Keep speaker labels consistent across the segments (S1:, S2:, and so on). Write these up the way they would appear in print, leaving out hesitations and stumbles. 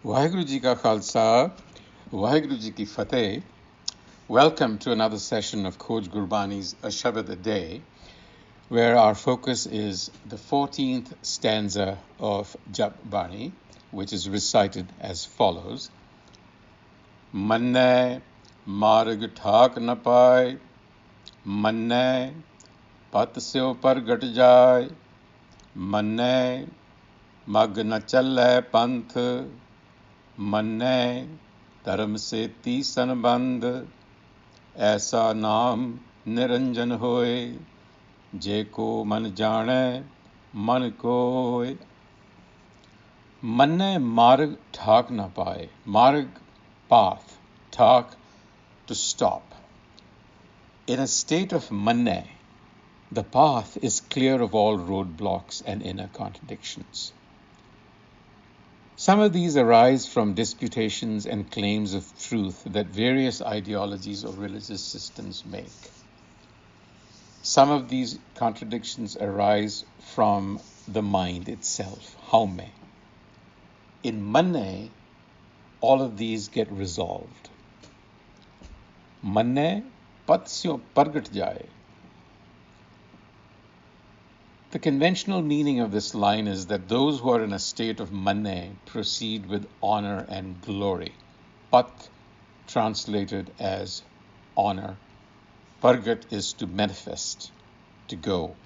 S1: Waheguru Ji Ka Khalsa, Waheguru Ji Ki Fateh. Welcome to another session of Coach Gurbani's a-sabad-a-day, where our focus is the 14th stanza of Jup Pauri, which is recited as follows. Manne marg thak na paay, manne pat syo pargat jaay, manne mag na challe panth, manne धर्म से तीसन बंद ऐसा नाम निरंजन होए जे को मन जाने मन कोय मन्ने मार्ग ठाक न पाए marg path ठाक to stop. In a state of manne, the path is clear of all roadblocks and inner contradictions. Some of these arise from disputations and claims of truth that various ideologies or religious systems make. Some of these contradictions arise from the mind itself, haume. In manne, all of these get resolved. Manne patsyo pargat jaye. The conventional meaning of this line is that those who are in a state of manne proceed with honor and glory. Pat, translated as honor. Pargat is to manifest, to go.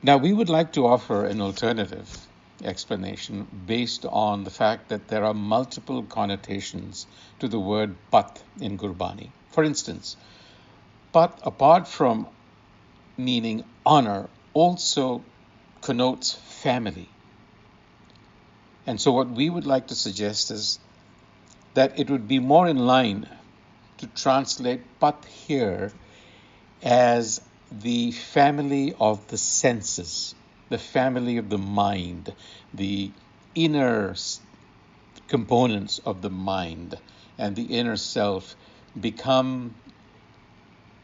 S1: Now, we would like to offer an alternative explanation based on the fact that there are multiple connotations to the word pat in Gurbani. For instance, pat, apart from meaning honor, also connotes family. And so what we would like to suggest is that it would be more in line to translate pat here as the family of the senses, the family of the mind, the inner components of the mind and the inner self become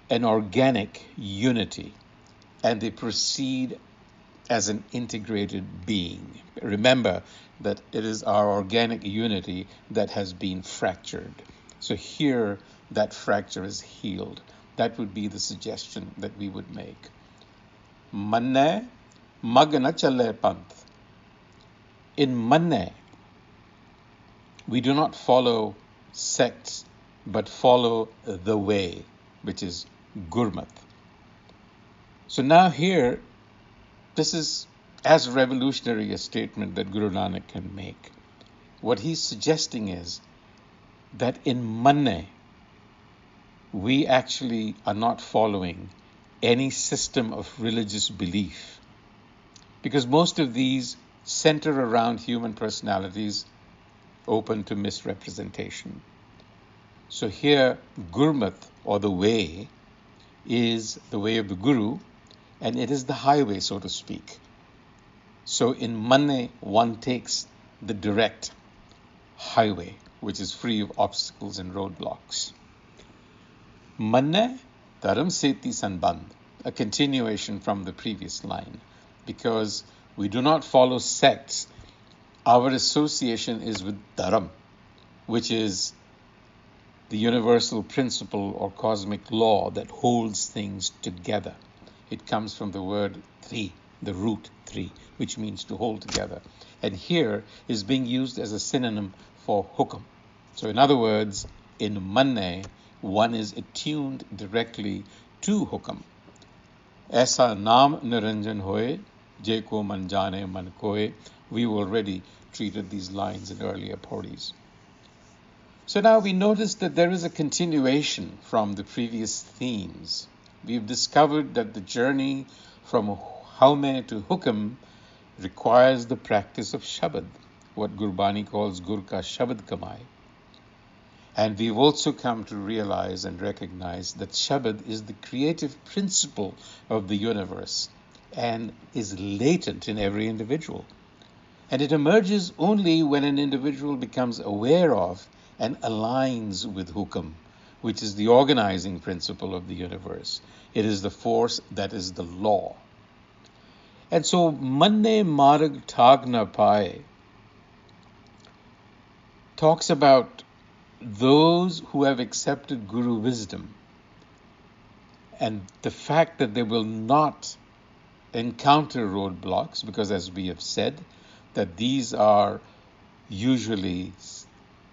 S1: an organic unity, and they proceed as an integrated being. Remember that it is our organic unity that has been fractured. So here, that fracture is healed. That would be the suggestion that we would make. Manne mag na challe panth. In manne, we do not follow sects, but follow the way, which is Gurmat. So now here, this is as revolutionary a statement that Guru Nanak can make. What he's suggesting is that in manne, we actually are not following any system of religious belief, because most of these center around human personalities open to misrepresentation. So here, Gurmat, or the way, is the way of the Guru, and it is the highway, so to speak. So in manne, one takes the direct highway, which is free of obstacles and roadblocks. Manne dharam seti sanbandh, a continuation from the previous line, because we do not follow sects. Our association is with dharam, which is the universal principle or cosmic law that holds things together. It comes from the word tri, the root tri, which means to hold together. And here is being used as a synonym for hukam. So in other words, in manne, one is attuned directly to hukam. Aisa naam niranjan hoye, je ko man jane man koye. We've already treated these lines in earlier pauris. So now we notice that there is a continuation from the previous themes. We've discovered that the journey from haume to hukam requires the practice of shabad, what Gurbani calls Gur ka shabad kamai. And we've also come to realize and recognize that shabad is the creative principle of the universe and is latent in every individual. And it emerges only when an individual becomes aware of and aligns with hukam, which is the organizing principle of the universe. It is the force that is the law. And so, manne marg thak na paye, talks about those who have accepted Guru wisdom and the fact that they will not encounter roadblocks, because as we have said, that these are usually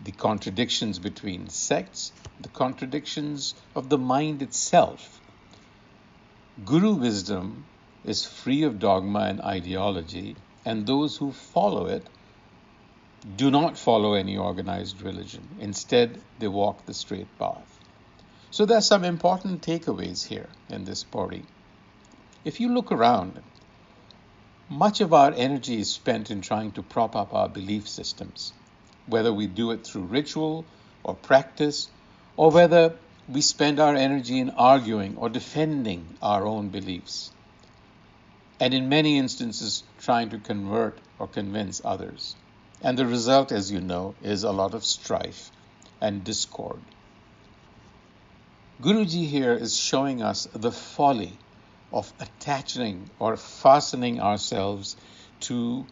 S1: the contradictions between sects, the contradictions of the mind itself. Guru wisdom is free of dogma and ideology, and those who follow it do not follow any organized religion. Instead, they walk the straight path. So there are some important takeaways here in this Pauri. If you look around, much of our energy is spent in trying to prop up our belief systems, whether we do it through ritual or practice, or whether we spend our energy in arguing or defending our own beliefs, and in many instances trying to convert or convince others. And the result, as you know, is a lot of strife and discord. Guruji here is showing us the folly of attaching or fastening ourselves to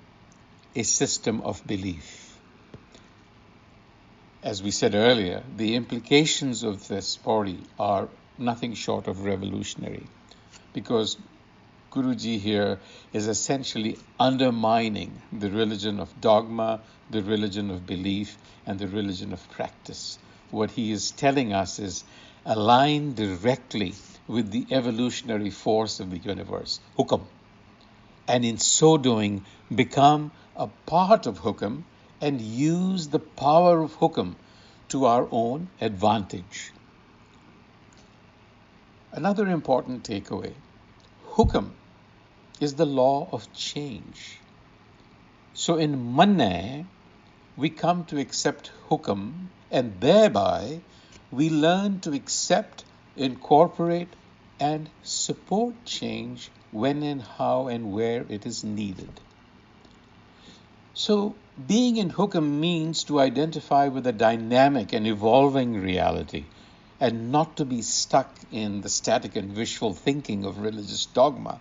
S1: a system of belief. As we said earlier, the implications of this Pauri are nothing short of revolutionary, because Guruji here is essentially undermining the religion of dogma, the religion of belief, and the religion of practice. What he is telling us is align directly with the evolutionary force of the universe, Hukam, and in so doing, become a part of Hukam and use the power of Hukam to our own advantage. Another important takeaway, Hukam is the law of change. So in Manne, we come to accept Hukam, and thereby we learn to accept, incorporate, and support change when and how and where it is needed. So being in Hukam means to identify with a dynamic and evolving reality, and not to be stuck in the static and wishful thinking of religious dogma.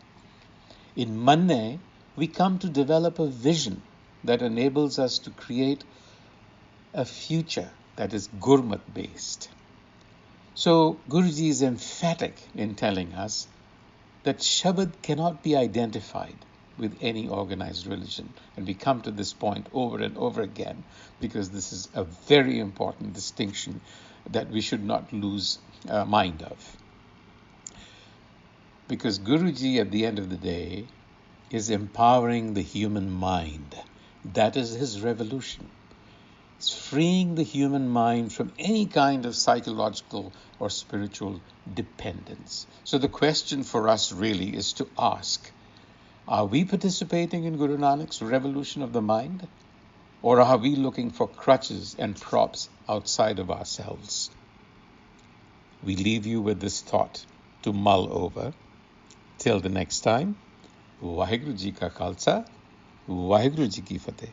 S1: In Manne, we come to develop a vision that enables us to create a future that is Gurmat-based. So Guruji is emphatic in telling us that Shabad cannot be identified with any organized religion. And we come to this point over and over again, because this is a very important distinction that we should not lose mind of. Because Guruji, at the end of the day, is empowering the human mind. That is his revolution. It's freeing the human mind from any kind of psychological or spiritual dependence. So the question for us really is to ask, are we participating in Guru Nanak's revolution of the mind? Or are we looking for crutches and props outside of ourselves? We leave you with this thought to mull over. Till the next time, Vaheguru Ji Ka Khalsa, Vaheguru Ji Ki Fateh.